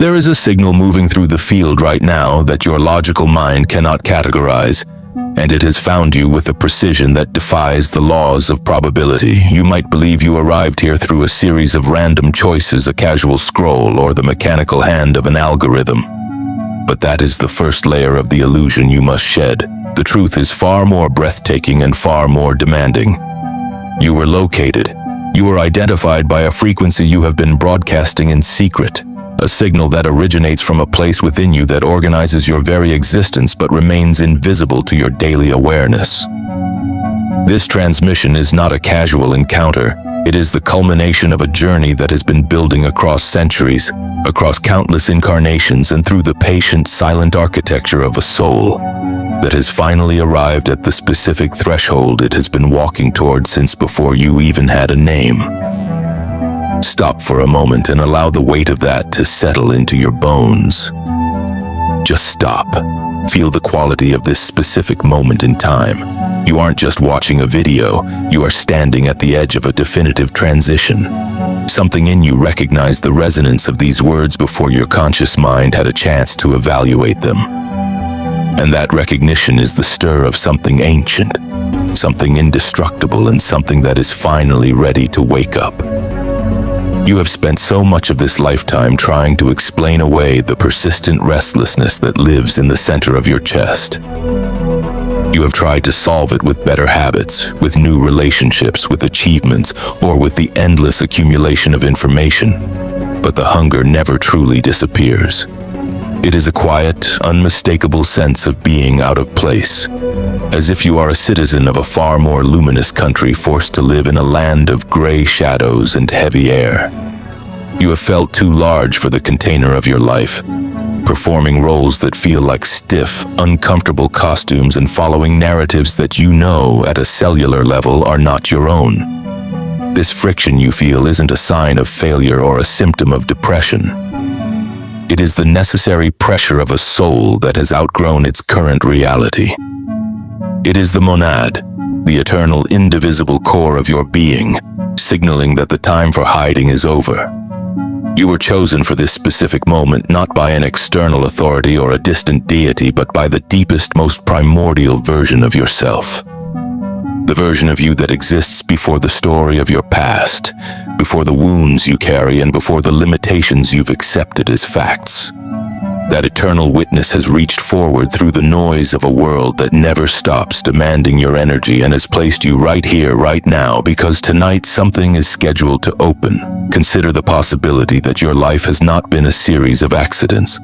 There is a signal moving through the field right now that your logical mind cannot categorize, and it has found you with a precision that defies the laws of probability. You might believe you arrived here through a series of random choices, a casual scroll, or the mechanical hand of an algorithm. But that is the first layer of the illusion you must shed. The truth is far more breathtaking and far more demanding. You were located. You were identified by a frequency you have been broadcasting in secret. A signal that originates from a place within you that organizes your very existence but remains invisible to your daily awareness. This transmission is not a casual encounter. It is the culmination of a journey that has been building across centuries, across countless incarnations, and through the patient, silent architecture of a soul that has finally arrived at the specific threshold it has been walking toward since before you even had a name. Stop for a moment and allow the weight of that to settle into your bones. Just stop. Feel the quality of this specific moment in time. You aren't just watching a video, you are standing at the edge of a definitive transition. Something in you recognized the resonance of these words before your conscious mind had a chance to evaluate them. And that recognition is the stir of something ancient, something indestructible, and something that is finally ready to wake up. You have spent so much of this lifetime trying to explain away the persistent restlessness that lives in the center of your chest. You have tried to solve it with better habits, with new relationships, with achievements, or with the endless accumulation of information. But the hunger never truly disappears. It is a quiet, unmistakable sense of being out of place, as if you are a citizen of a far more luminous country forced to live in a land of gray shadows and heavy air. You have felt too large for the container of your life, performing roles that feel like stiff, uncomfortable costumes and following narratives that you know at a cellular level are not your own. This friction you feel isn't a sign of failure or a symptom of depression. It is the necessary pressure of a soul that has outgrown its current reality. It is the monad, the eternal indivisible core of your being, signaling that the time for hiding is over. You were chosen for this specific moment not by an external authority or a distant deity, but by the deepest, most primordial version of yourself. The version of you that exists before the story of your past, before the wounds you carry, and before the limitations you've accepted as facts. That eternal witness has reached forward through the noise of a world that never stops demanding your energy and has placed you right here, right now, because tonight something is scheduled to open. Consider the possibility that your life has not been a series of accidents,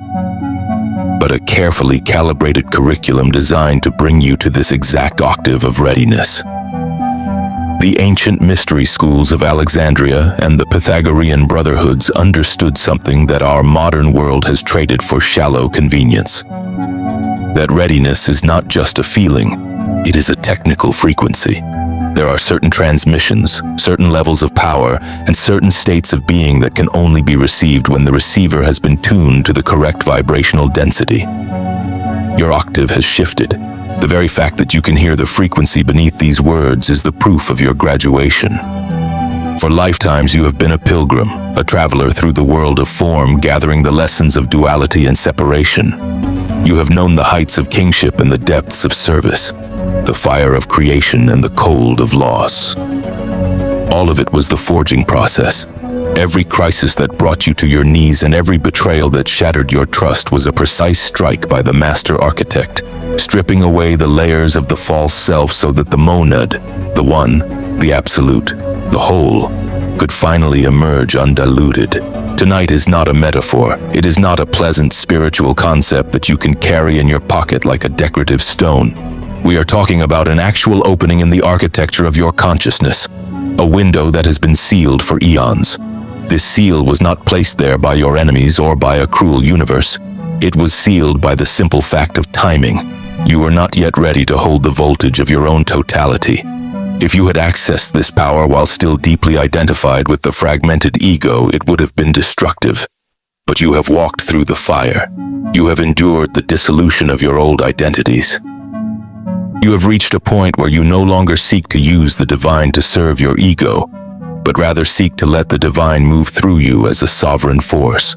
but a carefully calibrated curriculum designed to bring you to this exact octave of readiness. The ancient mystery schools of Alexandria and the Pythagorean brotherhoods understood something that our modern world has traded for shallow convenience. That readiness is not just a feeling, it is a technical frequency. There are certain transmissions, certain levels of power, and certain states of being that can only be received when the receiver has been tuned to the correct vibrational density. Your octave has shifted. The very fact that you can hear the frequency beneath these words is the proof of your graduation. For lifetimes you have been a pilgrim, a traveler through the world of form, gathering the lessons of duality and separation. You have known the heights of kingship and the depths of service, the fire of creation and the cold of loss. All of it was the forging process. Every crisis that brought you to your knees and every betrayal that shattered your trust was a precise strike by the master architect, stripping away the layers of the false self so that the monad, the one, the absolute, the whole, could finally emerge undiluted. Tonight is not a metaphor. It is not a pleasant spiritual concept that you can carry in your pocket like a decorative stone. We are talking about an actual opening in the architecture of your consciousness, a window that has been sealed for eons. This seal was not placed there by your enemies or by a cruel universe. It was sealed by the simple fact of timing. You were not yet ready to hold the voltage of your own totality. If you had accessed this power while still deeply identified with the fragmented ego, it would have been destructive. But you have walked through the fire. You have endured the dissolution of your old identities. You have reached a point where you no longer seek to use the divine to serve your ego, but rather seek to let the divine move through you as a sovereign force.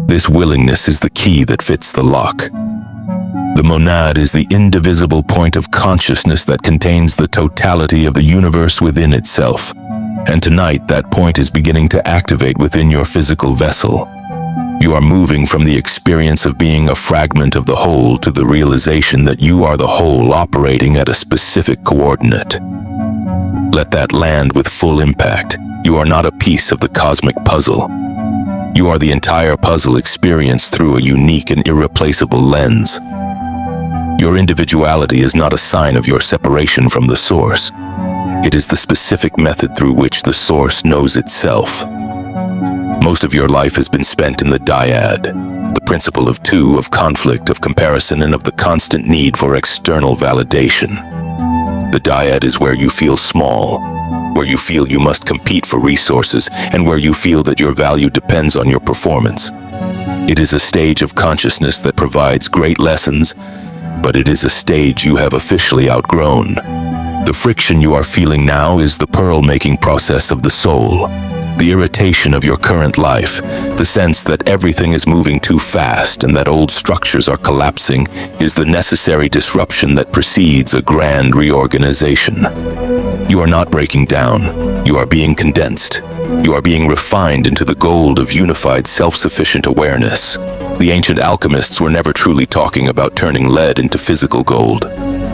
This willingness is the key that fits the lock. The monad is the indivisible point of consciousness that contains the totality of the universe within itself. And tonight, that point is beginning to activate within your physical vessel. You are moving from the experience of being a fragment of the whole to the realization that you are the whole operating at a specific coordinate. Let that land with full impact. You are not a piece of the cosmic puzzle. You are the entire puzzle experienced through a unique and irreplaceable lens. Your individuality is not a sign of your separation from the source. It is the specific method through which the source knows itself. Most of your life has been spent in the dyad, the principle of two, of conflict, of comparison, and of the constant need for external validation. The dyad is where you feel small, where you feel you must compete for resources, and where you feel that your value depends on your performance. It is a stage of consciousness that provides great lessons, but it is a stage you have officially outgrown. The friction you are feeling now is the pearl-making process of the soul. The irritation of your current life, the sense that everything is moving too fast and that old structures are collapsing, is the necessary disruption that precedes a grand reorganization. You are not breaking down. You are being condensed. You are being refined into the gold of unified self-sufficient awareness. The ancient alchemists were never truly talking about turning lead into physical gold.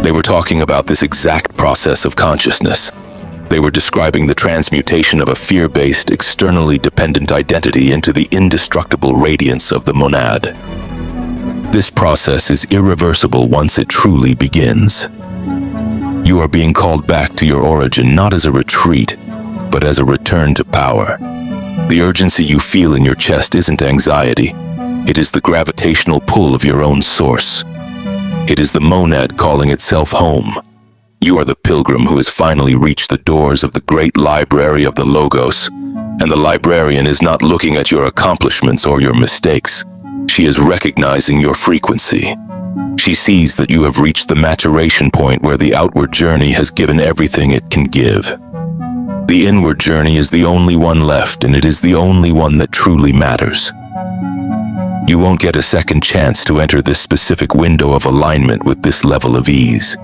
They were talking about this exact process of consciousness. They were describing the transmutation of a fear-based, externally dependent identity into the indestructible radiance of the monad. This process is irreversible once it truly begins. You are being called back to your origin not as a retreat, but as a return to power. The urgency you feel in your chest isn't anxiety. It is the gravitational pull of your own source. It is the monad calling itself home. You are the pilgrim who has finally reached the doors of the great library of the Logos, and the librarian is not looking at your accomplishments or your mistakes. She is recognizing your frequency. She sees that you have reached the maturation point where the outward journey has given everything it can give. The inward journey is the only one left, and it is the only one that truly matters. You won't get a second chance to enter this specific window of alignment with this level of ease.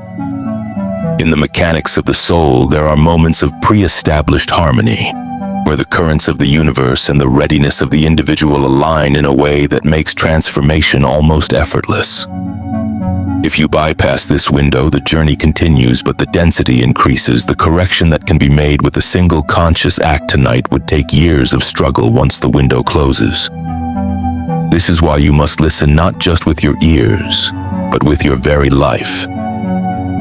In the mechanics of the soul, there are moments of pre-established harmony, where the currents of the universe and the readiness of the individual align in a way that makes transformation almost effortless. If you bypass this window, the journey continues, but the density increases. The correction that can be made with a single conscious act tonight would take years of struggle once the window closes. This is why you must listen not just with your ears, but with your very life.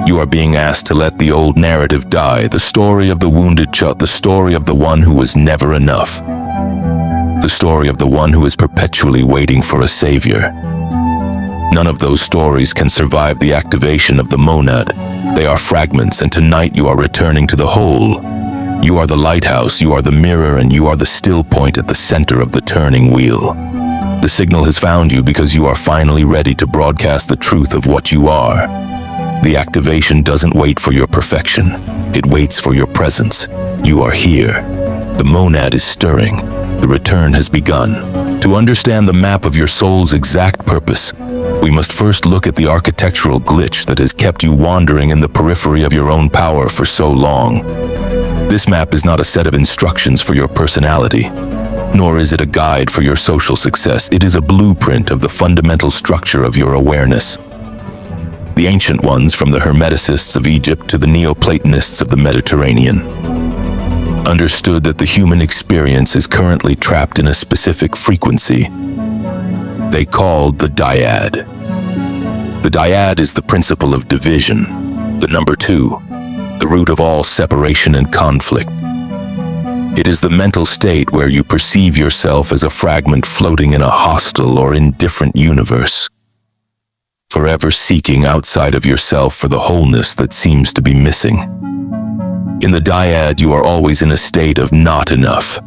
You are being asked to let the old narrative die, the story of the wounded child, the story of the one who was never enough, the story of the one who is perpetually waiting for a savior. None of those stories can survive the activation of the monad. They are fragments, and tonight you are returning to the whole. You are the lighthouse, you are the mirror, and you are the still point at the center of the turning wheel. The signal has found you because you are finally ready to broadcast the truth of what you are. The activation doesn't wait for your perfection. It waits for your presence. You are here. The monad is stirring. The return has begun. To understand the map of your soul's exact purpose, we must first look at the architectural glitch that has kept you wandering in the periphery of your own power for so long. This map is not a set of instructions for your personality, nor is it a guide for your social success. It is a blueprint of the fundamental structure of your awareness. The ancient ones, from the Hermeticists of Egypt to the Neoplatonists of the Mediterranean, understood that the human experience is currently trapped in a specific frequency they called the dyad. The dyad is the principle of division, the number 2, the root of all separation and conflict. It is the mental state where you perceive yourself as a fragment floating in a hostile or indifferent universe, forever seeking outside of yourself for the wholeness that seems to be missing. In the dyad, you are always in a state of not enough.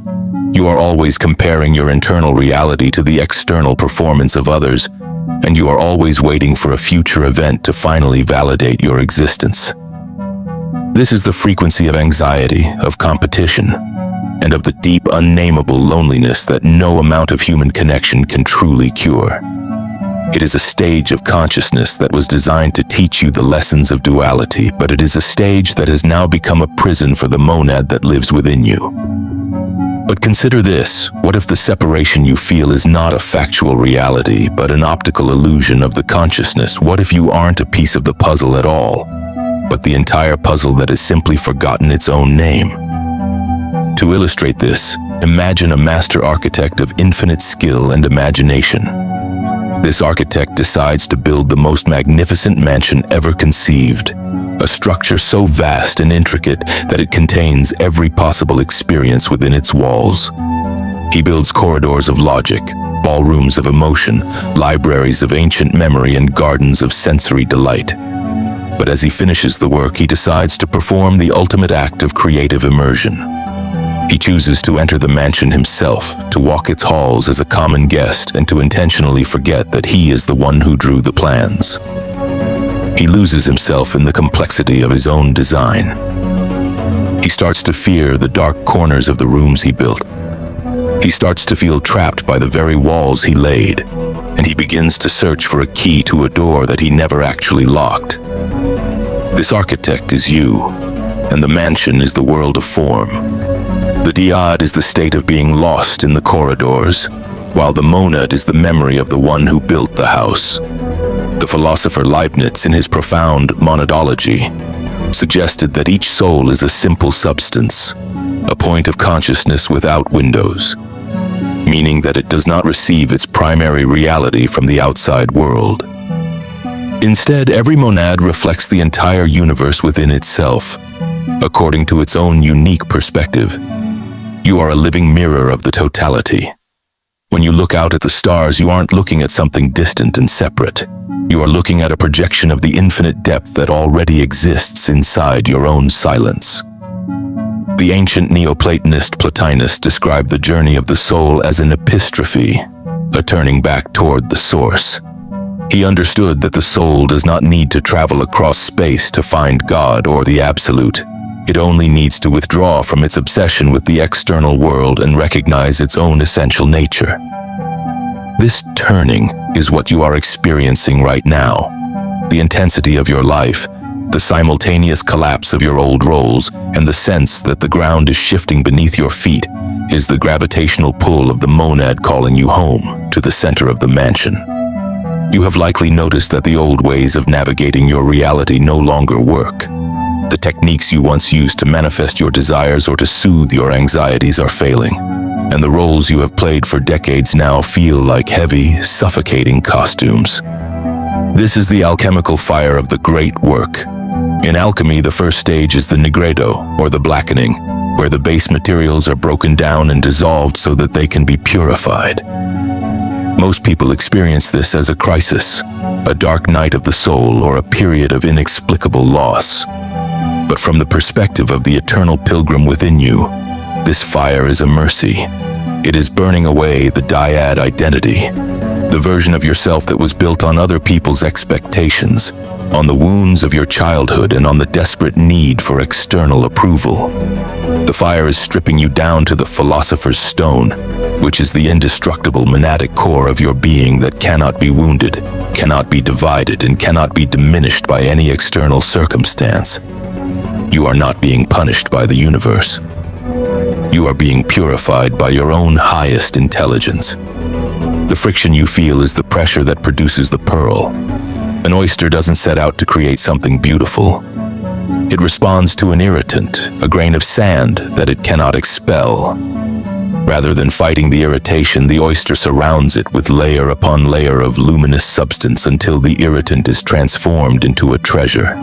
You are always comparing your internal reality to the external performance of others, and you are always waiting for a future event to finally validate your existence. This is the frequency of anxiety, of competition, and of the deep, unnameable loneliness that no amount of human connection can truly cure. It is a stage of consciousness that was designed to teach you the lessons of duality, but it is a stage that has now become a prison for the monad that lives within you. But consider this: what if the separation you feel is not a factual reality, but an optical illusion of the consciousness? What if you aren't a piece of the puzzle at all, but the entire puzzle that has simply forgotten its own name? To illustrate this, imagine a master architect of infinite skill and imagination. This architect decides to build the most magnificent mansion ever conceived, a structure so vast and intricate that it contains every possible experience within its walls. He builds corridors of logic, ballrooms of emotion, libraries of ancient memory, and gardens of sensory delight. But as he finishes the work, he decides to perform the ultimate act of creative immersion. He chooses to enter the mansion himself, to walk its halls as a common guest, and to intentionally forget that he is the one who drew the plans. He loses himself in the complexity of his own design. He starts to fear the dark corners of the rooms he built. He starts to feel trapped by the very walls he laid, and he begins to search for a key to a door that he never actually locked. This architect is you, and the mansion is the world of form. The dyad is the state of being lost in the corridors, while the monad is the memory of the one who built the house. The philosopher Leibniz, in his profound monadology, suggested that each soul is a simple substance, a point of consciousness without windows, meaning that it does not receive its primary reality from the outside world. Instead, every monad reflects the entire universe within itself, according to its own unique perspective. You are a living mirror of the totality. When you look out at the stars, you aren't looking at something distant and separate. You are looking at a projection of the infinite depth that already exists inside your own silence. The ancient Neoplatonist Plotinus described the journey of the soul as an epistrophe, a turning back toward the source. He understood that the soul does not need to travel across space to find God or the Absolute. It only needs to withdraw from its obsession with the external world and recognize its own essential nature. This turning is what you are experiencing right now. The intensity of your life, the simultaneous collapse of your old roles, and the sense that the ground is shifting beneath your feet is the gravitational pull of the monad calling you home to the center of the mansion. You have likely noticed that the old ways of navigating your reality no longer work. The techniques you once used to manifest your desires or to soothe your anxieties are failing, and the roles you have played for decades now feel like heavy, suffocating costumes. This is the alchemical fire of the great work. In alchemy, the first stage is the nigredo, or the blackening, where the base materials are broken down and dissolved so that they can be purified. Most people experience this as a crisis, a dark night of the soul, or a period of inexplicable loss. But from the perspective of the eternal pilgrim within you, this fire is a mercy. It is burning away the dyad identity, the version of yourself that was built on other people's expectations, on the wounds of your childhood, and on the desperate need for external approval. The fire is stripping you down to the philosopher's stone, which is the indestructible monadic core of your being that cannot be wounded, cannot be divided, and cannot be diminished by any external circumstance. You are not being punished by the universe. You are being purified by your own highest intelligence. The friction you feel is the pressure that produces the pearl. An oyster doesn't set out to create something beautiful. It responds to an irritant, a grain of sand that it cannot expel. Rather than fighting the irritation, the oyster surrounds it with layer upon layer of luminous substance until the irritant is transformed into a treasure.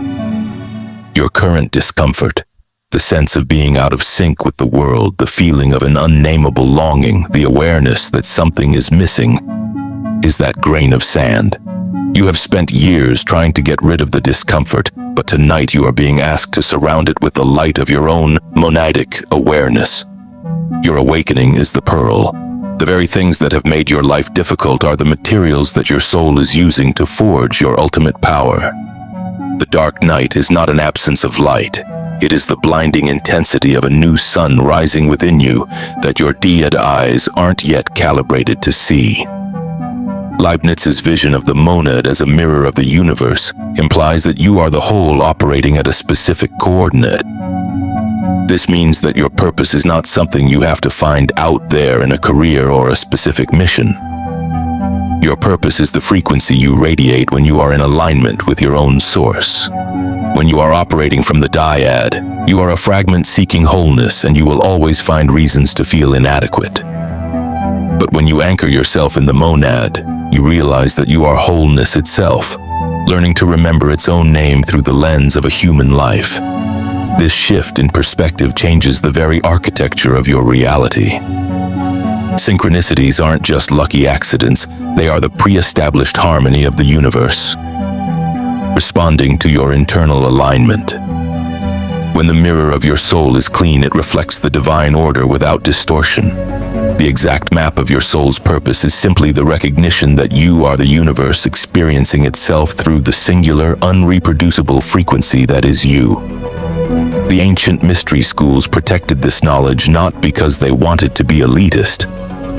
Your current discomfort, the sense of being out of sync with the world, the feeling of an unnameable longing, the awareness that something is missing, is that grain of sand. You have spent years trying to get rid of the discomfort, but tonight you are being asked to surround it with the light of your own monadic awareness. Your awakening is the pearl. The very things that have made your life difficult are the materials that your soul is using to forge your ultimate power. The dark night is not an absence of light. It is the blinding intensity of a new sun rising within you that your dead eyes aren't yet calibrated to see. Leibniz's vision of the monad as a mirror of the universe implies that you are the whole operating at a specific coordinate. This means that your purpose is not something you have to find out there in a career or a specific mission. Your purpose is the frequency you radiate when you are in alignment with your own source. When you are operating from the dyad, you are a fragment seeking wholeness, and you will always find reasons to feel inadequate. But when you anchor yourself in the monad, you realize that you are wholeness itself, learning to remember its own name through the lens of a human life. This shift in perspective changes the very architecture of your reality. Synchronicities aren't just lucky accidents, they are the pre-established harmony of the universe, responding to your internal alignment. When the mirror of your soul is clean, it reflects the divine order without distortion. The exact map of your soul's purpose is simply the recognition that you are the universe experiencing itself through the singular, unreproducible frequency that is you. The ancient mystery schools protected this knowledge not because they wanted to be elitist,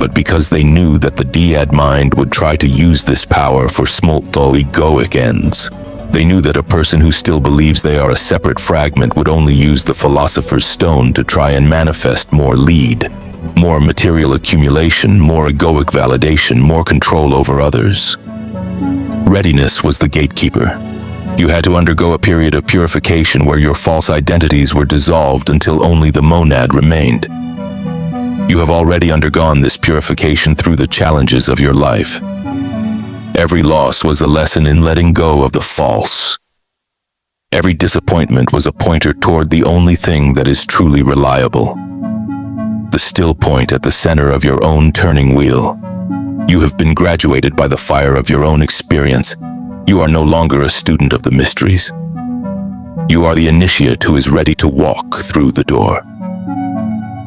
but because they knew that the dyad mind would try to use this power for smolto egoic ends. They knew that a person who still believes they are a separate fragment would only use the philosopher's stone to try and manifest more lead, more material accumulation, more egoic validation, more control over others. Readiness was the gatekeeper. You had to undergo a period of purification where your false identities were dissolved until only the monad remained. You have already undergone this purification through the challenges of your life. Every loss was a lesson in letting go of the false. Every disappointment was a pointer toward the only thing that is truly reliable. The still point at the center of your own turning wheel. You have been graduated by the fire of your own experience. You are no longer a student of the mysteries. You are the initiate who is ready to walk through the door.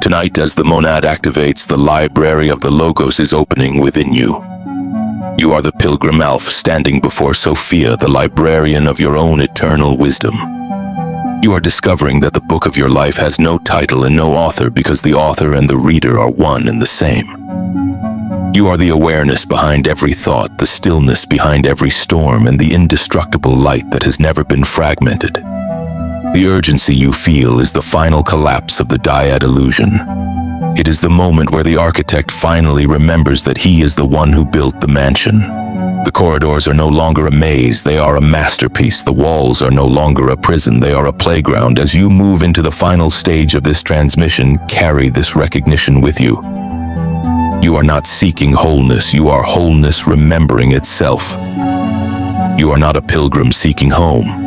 Tonight, as the monad activates, the library of the Logos is opening within you. You are the Pilgrim Elf standing before Sophia, the librarian of your own eternal wisdom. You are discovering that the book of your life has no title and no author because the author and the reader are one and the same. You are the awareness behind every thought, the stillness behind every storm, and the indestructible light that has never been fragmented. The urgency you feel is the final collapse of the dyad illusion. It is the moment where the architect finally remembers that he is the one who built the mansion. The corridors are no longer a maze, they are a masterpiece. The walls are no longer a prison, they are a playground. As you move into the final stage of this transmission, carry this recognition with you. You are not seeking wholeness, you are wholeness remembering itself. You are not a pilgrim seeking home.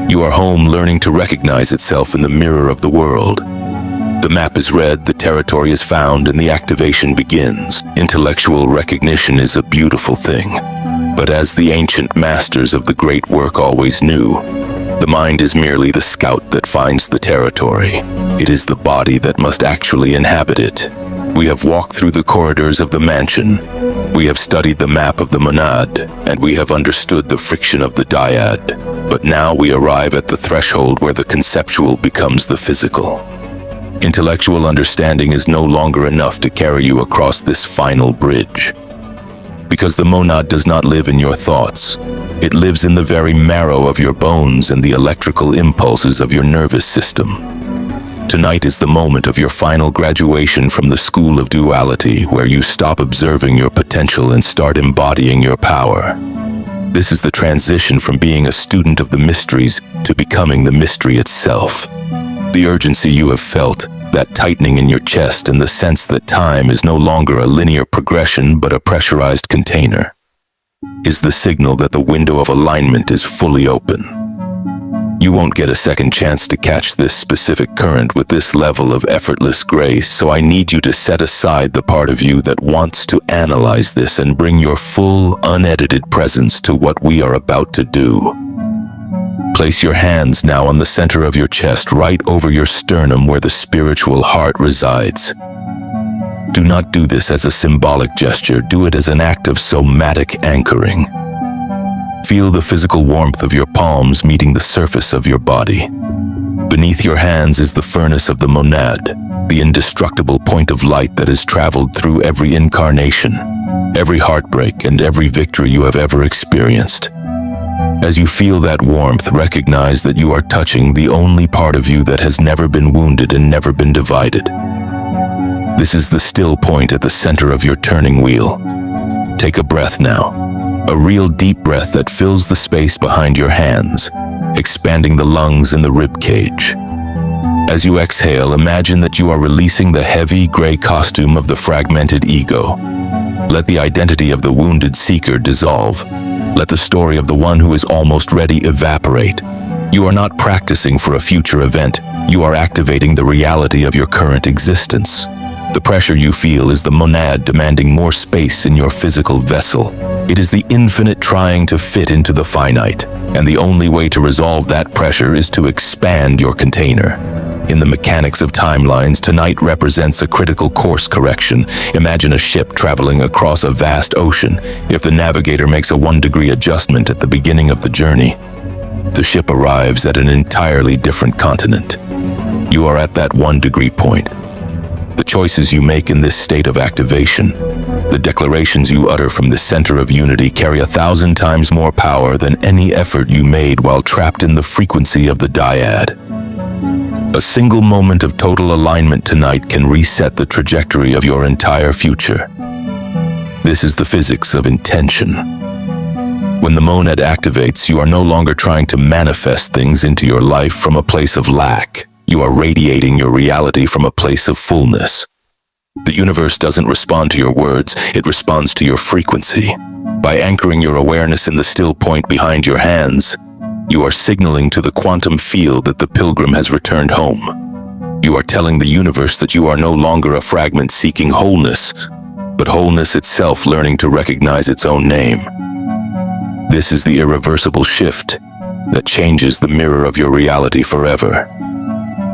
You are home learning to recognize itself in the mirror of the world. The map is read, the territory is found, and the activation begins. Intellectual recognition is a beautiful thing. But as the ancient masters of the great work always knew, the mind is merely the scout that finds the territory. It is the body that must actually inhabit it. We have walked through the corridors of the mansion. We have studied the map of the monad, and we have understood the friction of the dyad. But now we arrive at the threshold where the conceptual becomes the physical. Intellectual understanding is no longer enough to carry you across this final bridge. Because the monad does not live in your thoughts. It lives in the very marrow of your bones and the electrical impulses of your nervous system. Tonight is the moment of your final graduation from the school of duality, where you stop observing your potential and start embodying your power. This is the transition from being a student of the mysteries to becoming the mystery itself. The urgency you have felt, that tightening in your chest, and the sense that time is no longer a linear progression but a pressurized container, is the signal that the window of alignment is fully open. You won't get a second chance to catch this specific current with this level of effortless grace, so I need you to set aside the part of you that wants to analyze this and bring your full, unedited presence to what we are about to do. Place your hands now on the center of your chest, right over your sternum where the spiritual heart resides. Do not do this as a symbolic gesture, do it as an act of somatic anchoring. Feel the physical warmth of your palms meeting the surface of your body. Beneath your hands is the furnace of the monad, the indestructible point of light that has traveled through every incarnation, every heartbreak, and every victory you have ever experienced. As you feel that warmth, recognize that you are touching the only part of you that has never been wounded and never been divided. This is the still point at the center of your turning wheel. Take a breath now, a real deep breath that fills the space behind your hands, expanding the lungs and the rib cage. As you exhale, imagine that you are releasing the heavy gray costume of the fragmented ego. Let the identity of the wounded seeker dissolve. Let the story of the one who is almost ready evaporate. You are not practicing for a future event. You are activating the reality of your current existence. The pressure you feel is the monad demanding more space in your physical vessel. It is the infinite trying to fit into the finite, and the only way to resolve that pressure is to expand your container. In the mechanics of timelines, tonight represents a critical course correction. Imagine a ship traveling across a vast ocean. If the navigator makes a 1-degree adjustment at the beginning of the journey, the ship arrives at an entirely different continent. You are at that 1-degree point. The choices you make in this state of activation, the declarations you utter from the center of unity, carry 1,000 times more power than any effort you made while trapped in the frequency of the dyad. A single moment of total alignment tonight can reset the trajectory of your entire future. This is the physics of intention. When the monad activates, you are no longer trying to manifest things into your life from a place of lack. You are radiating your reality from a place of fullness. The universe doesn't respond to your words, it responds to your frequency. By anchoring your awareness in the still point behind your hands, you are signaling to the quantum field that the Pilgrim has returned home. You are telling the universe that you are no longer a fragment seeking wholeness, but wholeness itself learning to recognize its own name. This is the irreversible shift that changes the mirror of your reality forever.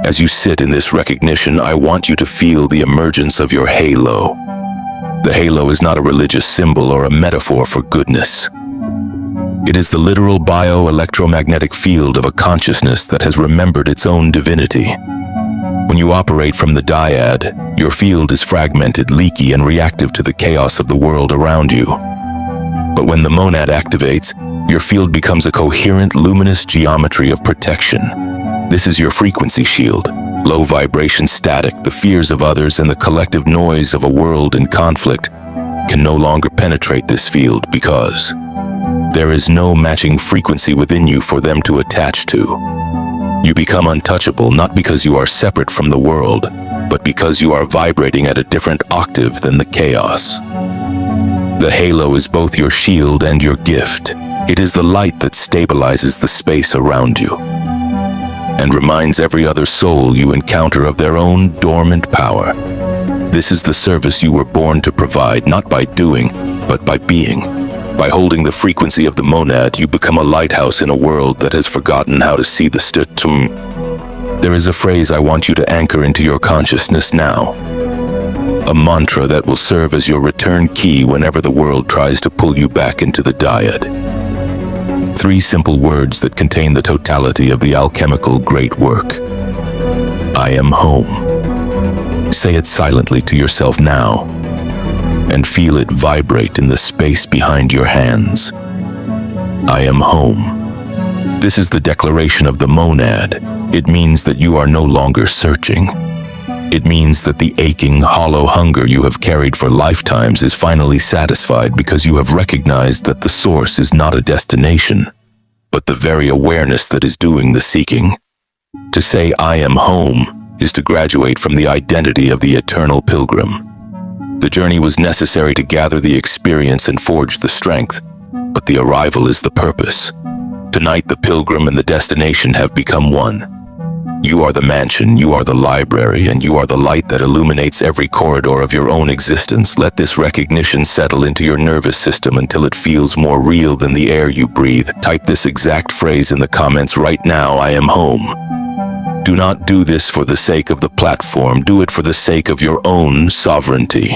As you sit in this recognition, I want you to feel the emergence of your halo. The halo is not a religious symbol or a metaphor for goodness. It is the literal bio-electromagnetic field of a consciousness that has remembered its own divinity. When you operate from the dyad, your field is fragmented, leaky, and reactive to the chaos of the world around you. But when the monad activates, your field becomes a coherent, luminous geometry of protection. This is your frequency shield. Low vibration static, the fears of others, and the collective noise of a world in conflict can no longer penetrate this field because there is no matching frequency within you for them to attach to. You become untouchable not because you are separate from the world, but because you are vibrating at a different octave than the chaos. The halo is both your shield and your gift. It is the light that stabilizes the space around you and reminds every other soul you encounter of their own dormant power. This is the service you were born to provide, not by doing, but by being. By holding the frequency of the monad, you become a lighthouse in a world that has forgotten how to see the stum. There is a phrase I want you to anchor into your consciousness now. A mantra that will serve as your return key whenever the world tries to pull you back into the dyad. 3 simple words that contain the totality of the alchemical great work. I am home. Say it silently to yourself now, and feel it vibrate in the space behind your hands. I am home. This is the declaration of the monad. It means that you are no longer searching. It means that the aching, hollow hunger you have carried for lifetimes is finally satisfied because you have recognized that the source is not a destination, but the very awareness that is doing the seeking. To say I am home is to graduate from the identity of the eternal pilgrim. The journey was necessary to gather the experience and forge the strength, but the arrival is the purpose. Tonight, the pilgrim and the destination have become one. You are the mansion, you are the library, and you are the light that illuminates every corridor of your own existence. Let this recognition settle into your nervous system until it feels more real than the air you breathe. Type this exact phrase in the comments right now: I am home. Do not do this for the sake of the platform. Do it for the sake of your own sovereignty.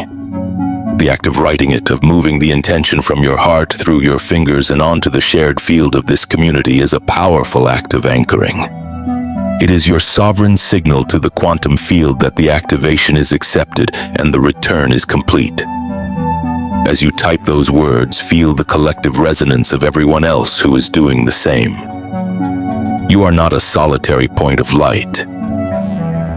The act of writing it, of moving the intention from your heart through your fingers and onto the shared field of this community is a powerful act of anchoring. It is your sovereign signal to the quantum field that the activation is accepted and the return is complete. As you type those words, feel the collective resonance of everyone else who is doing the same. You are not a solitary point of light.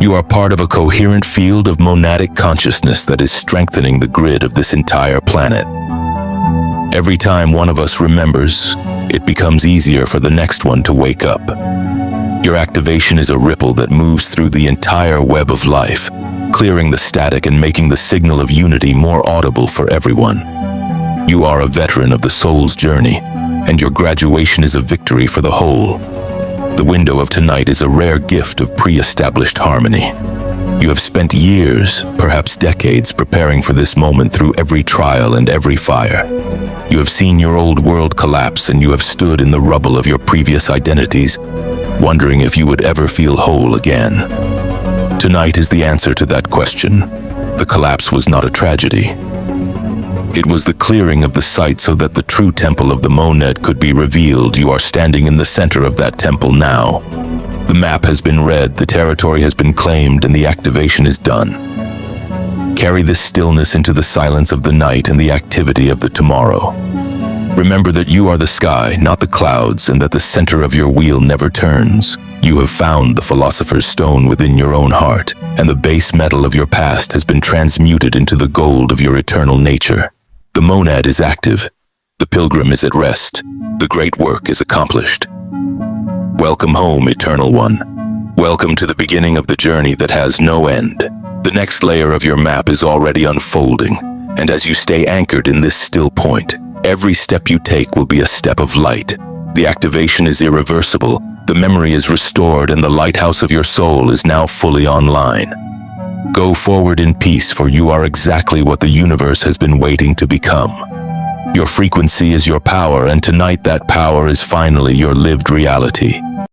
You are part of a coherent field of monadic consciousness that is strengthening the grid of this entire planet. Every time one of us remembers, it becomes easier for the next one to wake up. Your activation is a ripple that moves through the entire web of life, clearing the static and making the signal of unity more audible for everyone. You are a veteran of the soul's journey, and your graduation is a victory for the whole. The window of tonight is a rare gift of pre-established harmony. You have spent years, perhaps decades, preparing for this moment through every trial and every fire. You have seen your old world collapse, and you have stood in the rubble of your previous identities, wondering if you would ever feel whole again. Tonight is the answer to that question. The collapse was not a tragedy. It was the clearing of the site so that the true temple of the monad could be revealed. You are standing in the center of that temple now. The map has been read, the territory has been claimed, and the activation is done. Carry this stillness into the silence of the night and the activity of the tomorrow. Remember that you are the sky, not the clouds, and that the center of your wheel never turns. You have found the philosopher's stone within your own heart, and the base metal of your past has been transmuted into the gold of your eternal nature. The monad is active. The pilgrim is at rest. The great work is accomplished. Welcome home, Eternal One. Welcome to the beginning of the journey that has no end. The next layer of your map is already unfolding, and as you stay anchored in this still point, every step you take will be a step of light. The activation is irreversible, the memory is restored, and the lighthouse of your soul is now fully online. Go forward in peace, for you are exactly what the universe has been waiting to become. Your frequency is your power, and tonight that power is finally your lived reality.